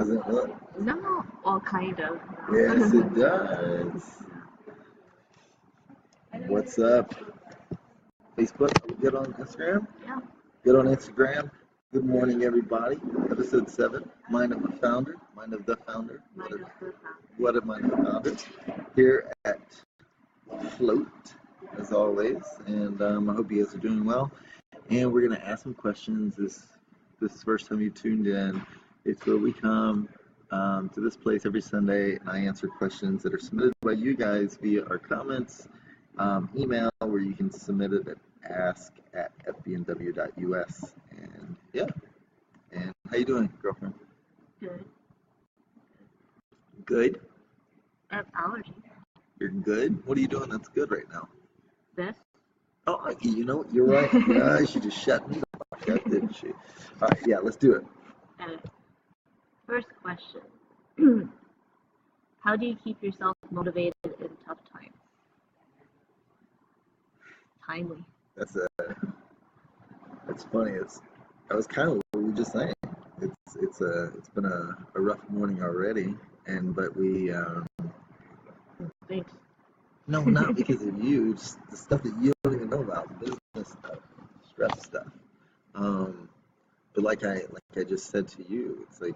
doesn't look. No, well, kind of. Yes, it does. What's up? Facebook? Are we good on Instagram? Yeah. Good on Instagram. Good morning, everybody. Episode 7. Mind of the Founder. Mind of the Founder. What am I the founder? Here at Float, as always. And I hope you guys are doing well. And we're going to ask some questions. This is the first time you tuned in. It's where we come to this place every Sunday, and I answer questions that are submitted by you guys via our comments, email, where you can submit it at ask@fbnw.us. And yeah. And how you doing, girlfriend? Good. Good? I have allergies. You're good? What are you doing that's good right now? This? Oh, you know what? You're right. Yeah, she just shut me the fuck up, didn't she? All right, yeah, let's do it. First question. How do you keep yourself motivated in tough times? Timely. That's funny. That was kind of what we were just saying. It's been a rough morning already, but we Thanks. no, not because of you. Just the stuff that you don't even know about, business stuff, stress stuff. But like I just said to you, it's like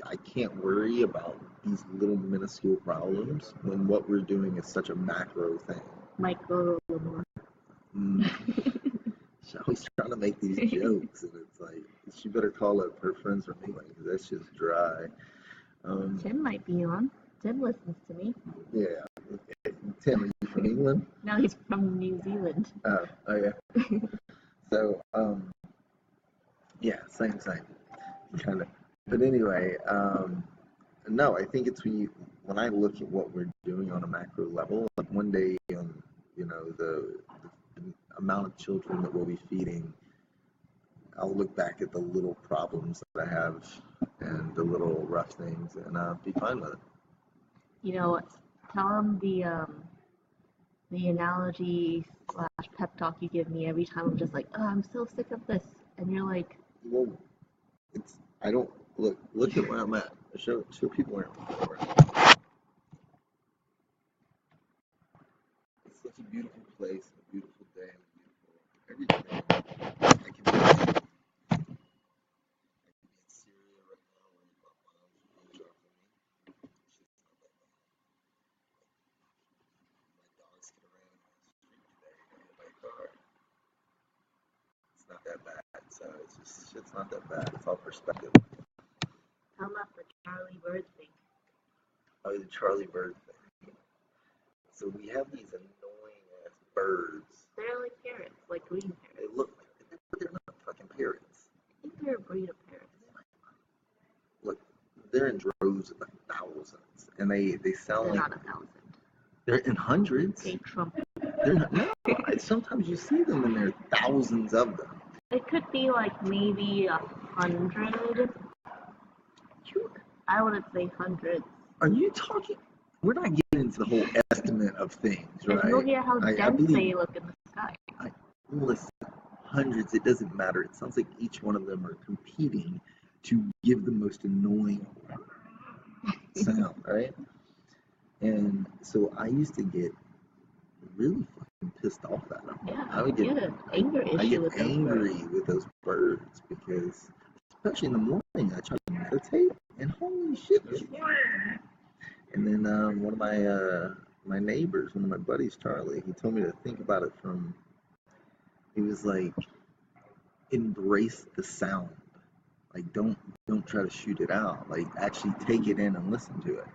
I can't worry about these little minuscule problems when what we're doing is such a macro thing. Micro more. She's always trying to make these jokes, and it's like she better call up her friends from England because that's just dry. Tim might be on. Tim listens to me. Yeah. Okay. Tim, are you from England? No, he's from New Zealand. Oh yeah. So yeah, same, kind of. But anyway, no, I think it's when I look at what we're doing on a macro level, like one day, the amount of children that we'll be feeding, I'll look back at the little problems that I have and the little rough things, and be fine with it. You know, tell him the analogy / pep talk you give me every time I'm just like, oh, I'm so sick of this, and you're like, well, I don't look at where I'm at. Show people where I'm at. It's such a beautiful place, a beautiful day, everything. I can be in Syria right now when my mom's being dropped on me. My dogs get around on the street today in my car. It's not that bad, so shit's not that bad. It's all perspective. Tell him about the Charlie Bird thing. Oh, the Charlie Bird thing. So we have these annoying ass birds. They're like parrots, like green parrots. They look like it, but they're not fucking parrots. I think they're a breed of parrots. Look, they're in droves of thousands, and they sound they're like not 1,000. They're in hundreds. Okay, Trump. They're not. No, sometimes you see them, and there are thousands of them. It could be like maybe 100. I wouldn't say hundreds. Are you talking? We're not getting into the whole estimate of things, right? And look at how dense they look in the sky. Listen, hundreds, it doesn't matter. It sounds like each one of them are competing to give the most annoying sound, right? And so I used to get really fucking pissed off at them. Yeah, I would get angry with those birds because, especially in the morning, I try to meditate and holy shit. And then one of my neighbors, one of my buddies, Charlie, he told me to think about it he was like, embrace the sound. Like, don't try to shoot it out. Like, actually take it in and listen to it.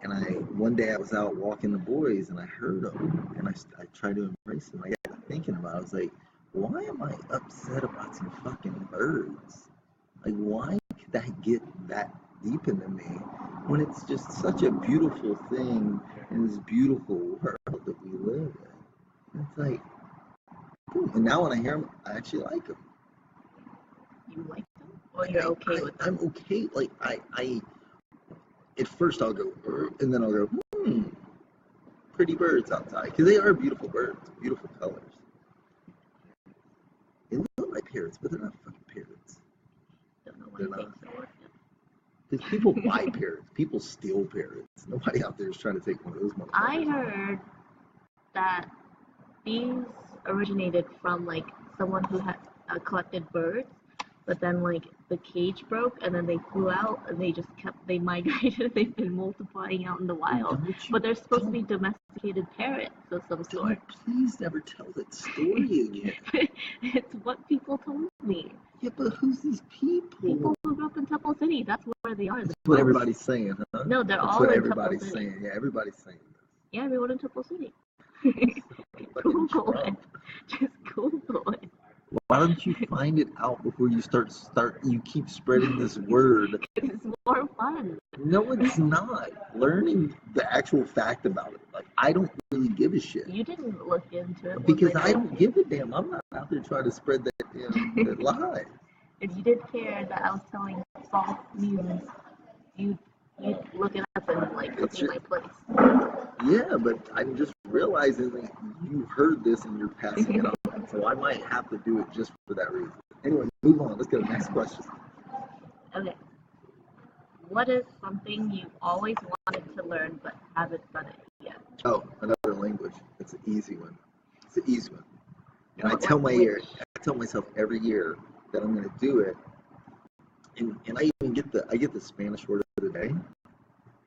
And one day I was out walking the boys and I heard them and I tried to embrace them. I got thinking about it. I was like, why am I upset about some fucking birds? Like, why could that get that deep into me when it's just such a beautiful thing in this beautiful world that we live in? It's like, cool. And now when I hear them, I actually like them. You like them? Or you're okay with them? I'm okay. Like, I at first I'll go, and then I'll go, pretty birds outside. Because they are beautiful birds, beautiful colors. They look like parrots, but they're not fucking parrots. Don't know why They're you think not. so. Because people buy parrots. People steal parrots. Nobody out there is trying to take one of those motherfuckers. I heard that these originated from like someone who had collected birds, but then like the cage broke and then they flew out and they migrated. They've been multiplying out in the wild, but they're supposed to be domesticated parrots of some sort. Please never tell that story again. It's what people told me. Yeah, but who's these people? People who grew up in Temple City. That's where they are. That's what everybody's saying, huh? No, they're That's all what in everybody's Temple City. saying. Yeah, everybody's saying this. Yeah, everyone in Temple City. Google it. Just Google it. Why don't you find it out before you start? You keep spreading this word. It's more fun. No, it's not. Learning the actual fact about it. Like, I don't really give a shit. You didn't look into it. Because I don't give a damn. I'm not out there trying to spread that that lie. If you did care that I was telling false news, you'd look it up and like look in my place. Yeah, but I'm just realizing that you heard this and you're passing it on. So I might have to do it just for that reason. Anyway, move on. Let's go to the next question. Okay. What is something you always wanted to learn but haven't done it yet? Oh, another language. It's an easy one. It's an easy one. And I tell myself every year that I'm going to do it. And I even get the Spanish word of the day.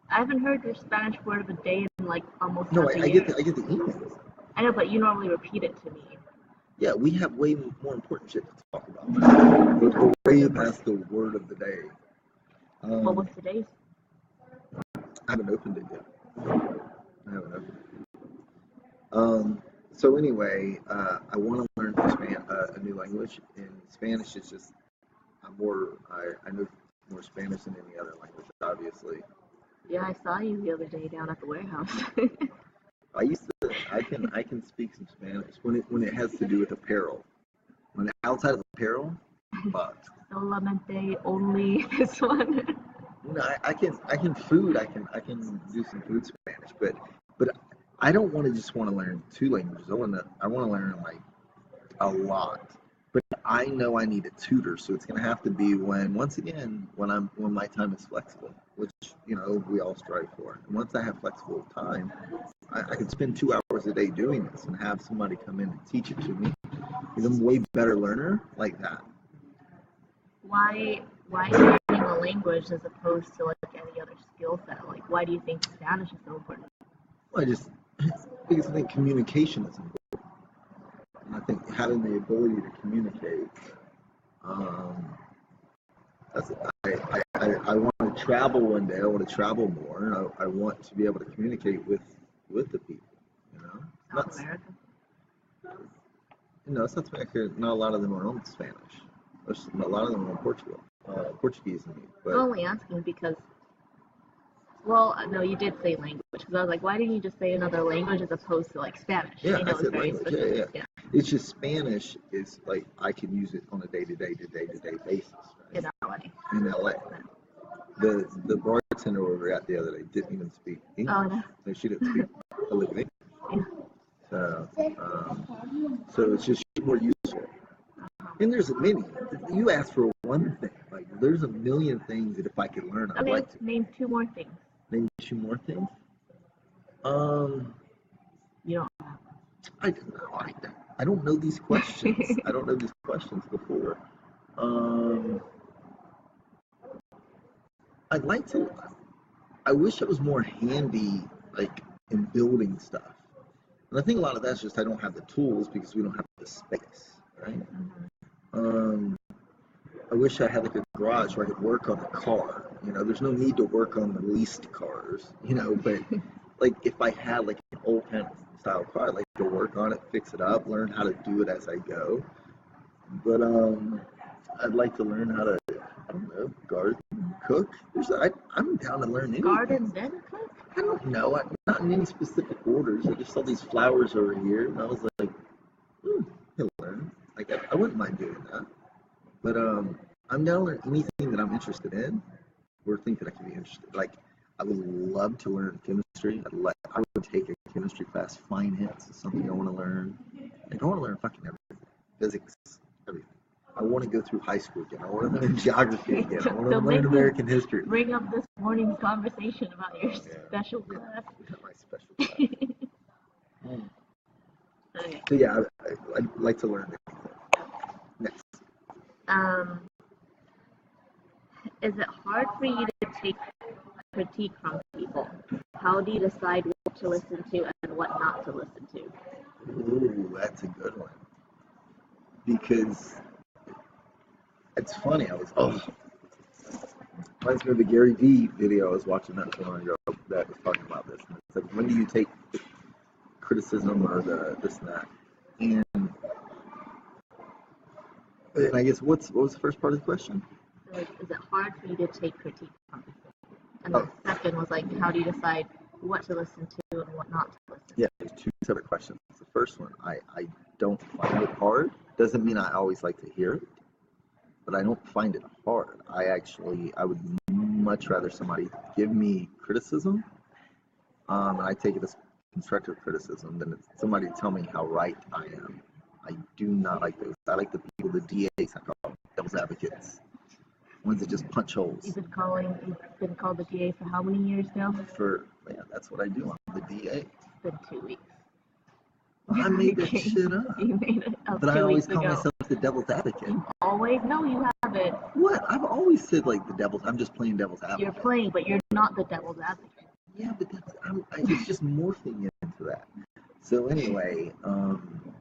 I haven't heard your Spanish word of the day in like almost No, half a I year. get the emails. I know, but you normally repeat it to me. Yeah, we have way more important shit to talk about. We're way past the word of the day. What was today's? I haven't opened it yet. So anyway, I want to learn a new language. In Spanish, it's just I know more Spanish than any other language, obviously. Yeah, I saw you the other day down at the warehouse. I can speak some Spanish when it has to do with apparel. When outside of apparel, but Solamente only this one. No, I can do some food Spanish, but I don't want to learn two languages. I want to learn like a lot. But I know I need a tutor, so it's gonna have to be when my time is flexible, which we all strive for. And once I have flexible time, I can spend 2 hours a day doing this and have somebody come in and teach it to me. Because I'm a way better learner like that. Why learning a language as opposed to like any other skill set? Like, why do you think Spanish is so important? Well, because I think communication is important. And I think having the ability to communicate. I want to travel one day. I want to travel more, and I want to be able to communicate with the people. South America. South America. Not a lot of them are on Spanish. A lot of them are on Portuguese. But I'm only asking because, well, no, you did say language. Because I was like, why didn't you just say another language as opposed to like Spanish? Yeah, I said language. Yeah. It's just Spanish is like I can use it on a day-to-day basis. Right? In LA. The bartender we were at the other day didn't even speak English. Oh, no. No, she didn't speak a lick of English. So it's just more useful. And there's many. You asked for one thing. Like there's a million things that if I could learn, I'd like to. Name two more things. Name two more things. You don't. I don't know these questions. I don't know these questions before. I'd like to. I wish I was more handy, like in building stuff. And I think a lot of that's just I don't have the tools because we don't have the space, right? Mm-hmm. I wish I had like a garage where I could work on a car. There's no need to work on the leased cars, but like if I had like an old kind of style car, I'd like to work on it, fix it up, learn how to do it as I go. But I'd like to learn how to, I don't know, garden, cook. I'm down to learn anything. Garden then cook? I don't know. Not in any specific orders. I just saw these flowers over here, and I was like, he'll learn. Like I wouldn't mind doing that. But I'm down to learn anything that I'm interested in, or think that I can be interested. Like I would love to learn chemistry. I would take a chemistry class. Finance is something I want to learn. Like I want to learn fucking everything. Physics, everything. I want to go through high school again. I want to learn geography again. I want to Don't learn make me American history. Bring up this morning's conversation about your special class. My special class. Okay. So yeah, I'd like to learn it. Next. Is it hard for you to take critique from people? How do you decide what to listen to and what not to listen to? Ooh, that's a good one. Because it's funny. Reminds me of the Gary Vee video I was watching not so long ago that was talking about this. And it's like, when do you take the criticism or the this and that? And I guess what was the first part of the question? Like, is it hard for you to take critique from people? And the second was like, how do you decide what to listen to and what not to listen to? Yeah, there's two separate questions. The first one, I don't find it hard. Doesn't mean I always like to hear it, but I don't find it hard. I would much rather somebody give me criticism, and I take it as constructive criticism, than somebody tell me how right I am. I do not like those. I like the people, the DAs, I call them, devil's advocates. Ones that just punch holes. You've been called the DA for how many years now? That's what I do. I'm the DA. It's been 2 weeks. I made that shit up. You made it up. But I always call myself the devil's advocate. You always? No, you haven't. What? I've always said like the devil's. I'm just playing devil's advocate. You're playing, but you're not the devil's advocate. Yeah, but it's just morphing into that. So anyway,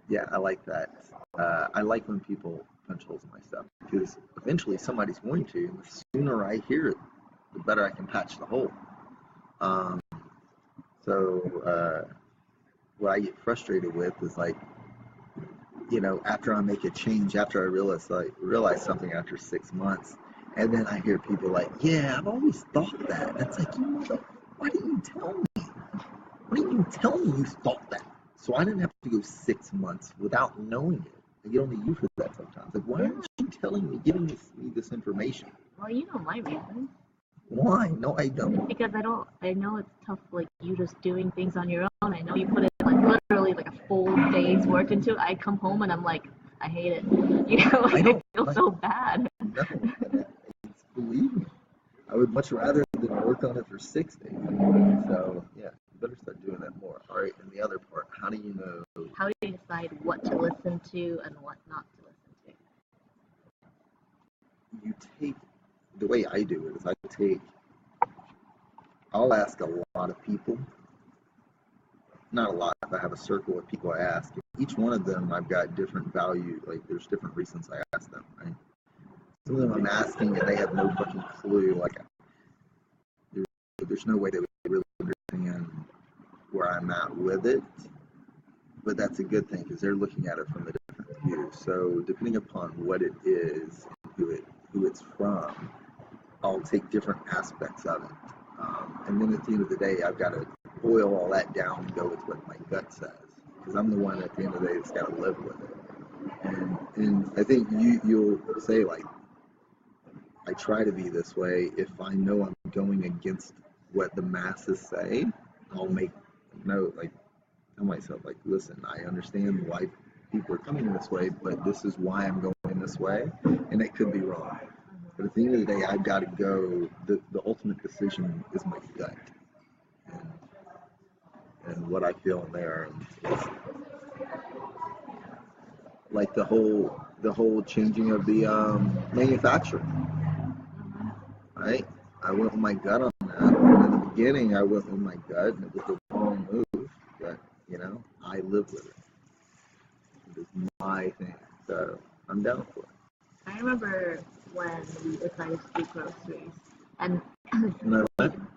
yeah, I like that. I like when people punch holes in my stuff, because eventually somebody's going to, and the sooner I hear it, the better I can patch the hole. What I get frustrated with is, like, after I make a change, after I realize something after 6 months, and then I hear people like, yeah, I've always thought that. And it's like, why didn't you tell me? Why didn't you tell me you thought that? So I didn't have to go 6 months without knowing it. I get on to you for that sometimes. Like, why aren't you telling me, giving me this information? Well, you know my reason. Why? No, I don't. Because I know it's tough, like, you just doing things on your own. I know you put it, like, literally, like, a full day's work into it. I come home and I'm like, I hate it. I feel so bad. No, believe me. I would much rather than work on it for 6 days. So, yeah, you better start doing that more. All right, and the other part, how do you know? How do you decide what to listen to and what not to listen to? You take, the way I do it is I'll ask a lot of people. Not a lot, but I have a circle of people I ask. Each one of them, I've got different value, like there's different reasons I ask them, right? Some of them I'm asking and they have no fucking clue. Like, there's no way they would really understand where I'm at with it. But that's a good thing, because they're looking at it from a different view. So depending upon what it is and who it's from, I'll take different aspects of it. And then at the end of the day, I've got to boil all that down and go with what my gut says, because I'm the one at the end of the day that's got to live with it. And I think you'll say, like, I try to be this way. If I know I'm going against what the masses say, I'll tell myself, like, listen, I understand why people are coming this way, but this is why I'm going this way, and it could be wrong. But at the end of the day, I've got to go. The ultimate decision is my gut, and what I feel in there. Is like the whole changing of the manufacturer, right? I went with my gut on that. And in the beginning, I went with my gut, and it was the wrong move. But I live with it. It is my thing, so I'm down for it. I remember when we decided to do groceries, and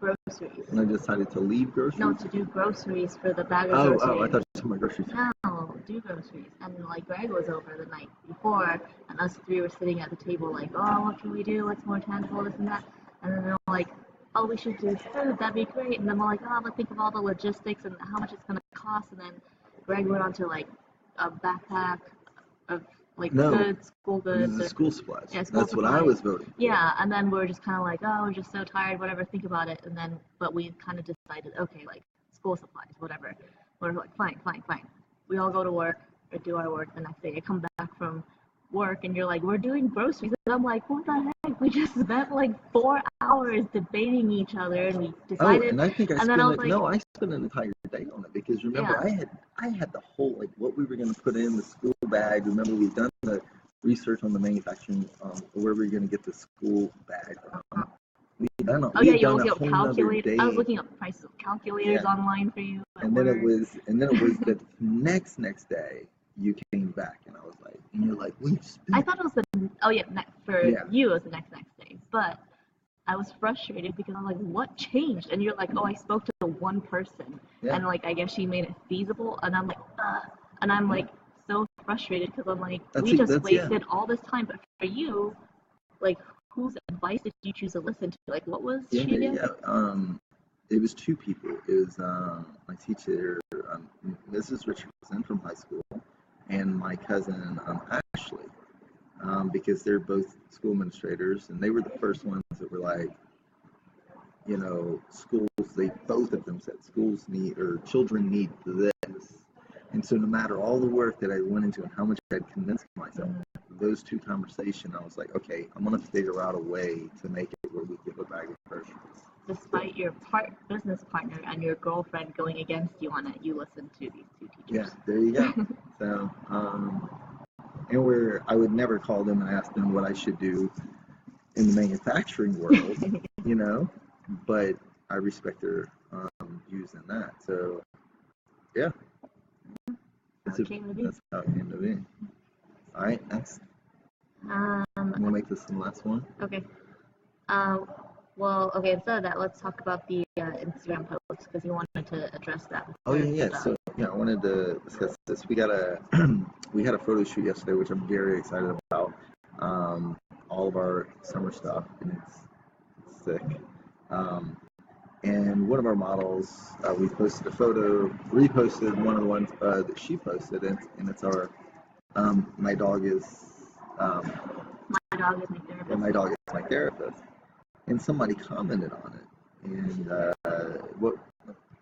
groceries. And I decided to leave groceries? No, to do groceries for the bag of groceries. Oh, I thought you were talking about groceries. No, do groceries. And, like, Greg was over the night before, and us three were sitting at the table like, oh, what can we do? What's more tangible, this and that? And then they're like, oh, we should do food. That'd be great. And then we're like, oh, let's think of all the logistics and how much it's going to cost. And then Greg went on to, like, a backpack of, like, goods, school goods. School supplies. Yeah, That's supplies. What I was voting for. Yeah, and then we're just kind of like, oh, we're just so tired, whatever, think about it. And then, but we kind of decided, okay, like, school supplies, whatever. We're like, fine. We all go to work or do our work the next day. I come back from work and you're like, we're doing groceries. And I'm like, what the heck? We just spent like 4 hours debating each other and we decided. And I think and then I was like, I spent an entire day on it because remember, I had the whole, like, what we were going to put in the school bag. Remember, we've done the research on the manufacturing, where we were going to get the school bag from. We've done you're looking up calculators. I was looking up prices of calculators online for you. And then it was the next day you came back and I was like, and you're like, we spent. I thought it was you it was the next day, but I was frustrated because I'm like, what changed? And you're like, oh, I spoke to the one person and like I guess she made it feasible, and I'm like, and I'm like so frustrated because I'm like, we just wasted all this time, but for you, like, whose advice did you choose to listen to? Like, what was she again? It was two people. It was my teacher, Mrs. Richardson from high school, and my cousin Ashley, because they're both school administrators, and they were the first ones that were like, you know, schools. Both of them said schools need, or children need this, and so no matter all the work that I went into and how much I'd convinced myself, those two conversations, I was like, okay, I'm gonna figure out a way to make it where we give a bag of groceries. Despite your business partner and your girlfriend going against you on it, you listened to these two teachers. Yeah, there you go. So, and I would never call them and ask them what I should do in the manufacturing world, you know, but I respect their views in that. So, yeah. That's how it came to be. All right, next. We'll make this the last one. Okay. Well, okay, instead of that, let's talk about the Instagram post, because you wanted to address that. Oh, yeah. So, I wanted to discuss this. We had a photo shoot yesterday, which I'm very excited about. All of our summer stuff, and it's sick. And one of our models, we posted a photo, reposted one of the ones that she posted, and it's our, my dog is my dog is my therapist. And somebody commented on it, and let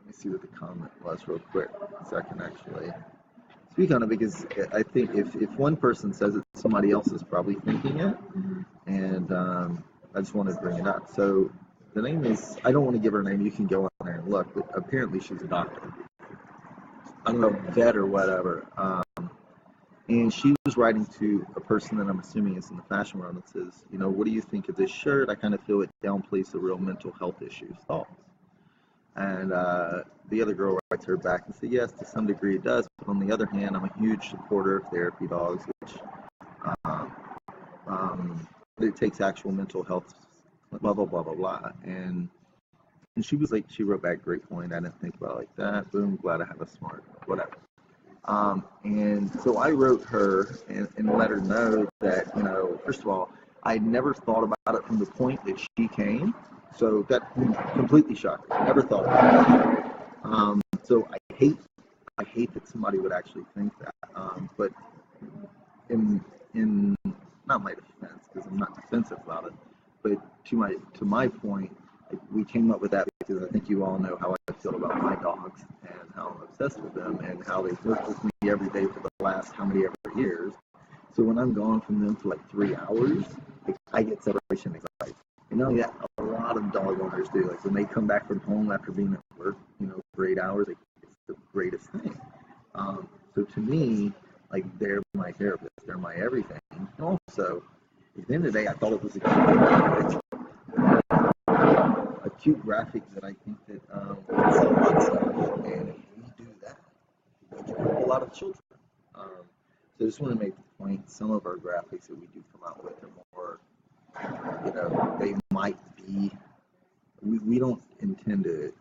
me see what the comment was real quick, so I can actually speak on it, because I think if one person says it, somebody else is probably thinking it, and I just wanted to bring it up. So the name is, I don't want to give her a name, you can go on there and look, but apparently she's a doctor. I don't know, vet or whatever. And she was writing to a person that I'm assuming is in the fashion world, and says, you know, what do you think of this shirt? I kind of feel it downplays the real mental health issues. Thoughts? And the other girl writes her back and says, yes, to some degree it does, but on the other hand, I'm a huge supporter of therapy dogs, which it takes actual mental health, blah, blah, blah, blah, blah. And she was like, she wrote back, great point, I didn't think about it like that. Boom, glad I have a smart, whatever. And so I wrote her and let her know that, you know, first of all, I never thought about it from the point that she came. So that completely shocked me. I never thought about it. So I hate that somebody would actually think that. But in not my defense, because I'm not defensive about it, but to my point, we came up with that because I think you all know how I feel about my dogs and how I'm obsessed with them and how they've worked with me every day for the last how many ever years. So when I'm gone from them for like 3 hours, I get separation anxiety. And not only that, a lot of dog owners do. Like when they come back from home after being at work, you know, for 8 hours, it's the greatest thing. So to me, like, they're my therapist, they're my everything. And also, at the end of the day, I thought it was a cute graphic that I think that can sell lots of, and if we do that, we can help a lot of children. So I just want to make the point, some of our graphics that we do come out with are more, you know, they might be, we don't intend to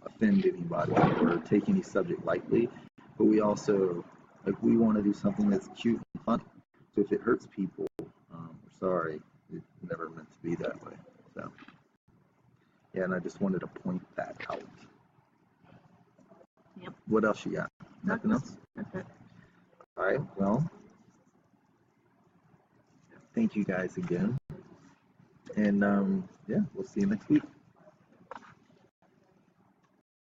offend anybody or take any subject lightly, but we also, like, we want to do something that's cute and funny. So if it hurts people, we're sorry, it's never meant to be that way. So yeah, and I just wanted to point that out. Yep. What else you got? Nothing else? That's it. All right, well, thank you guys again. And yeah, we'll see you next week.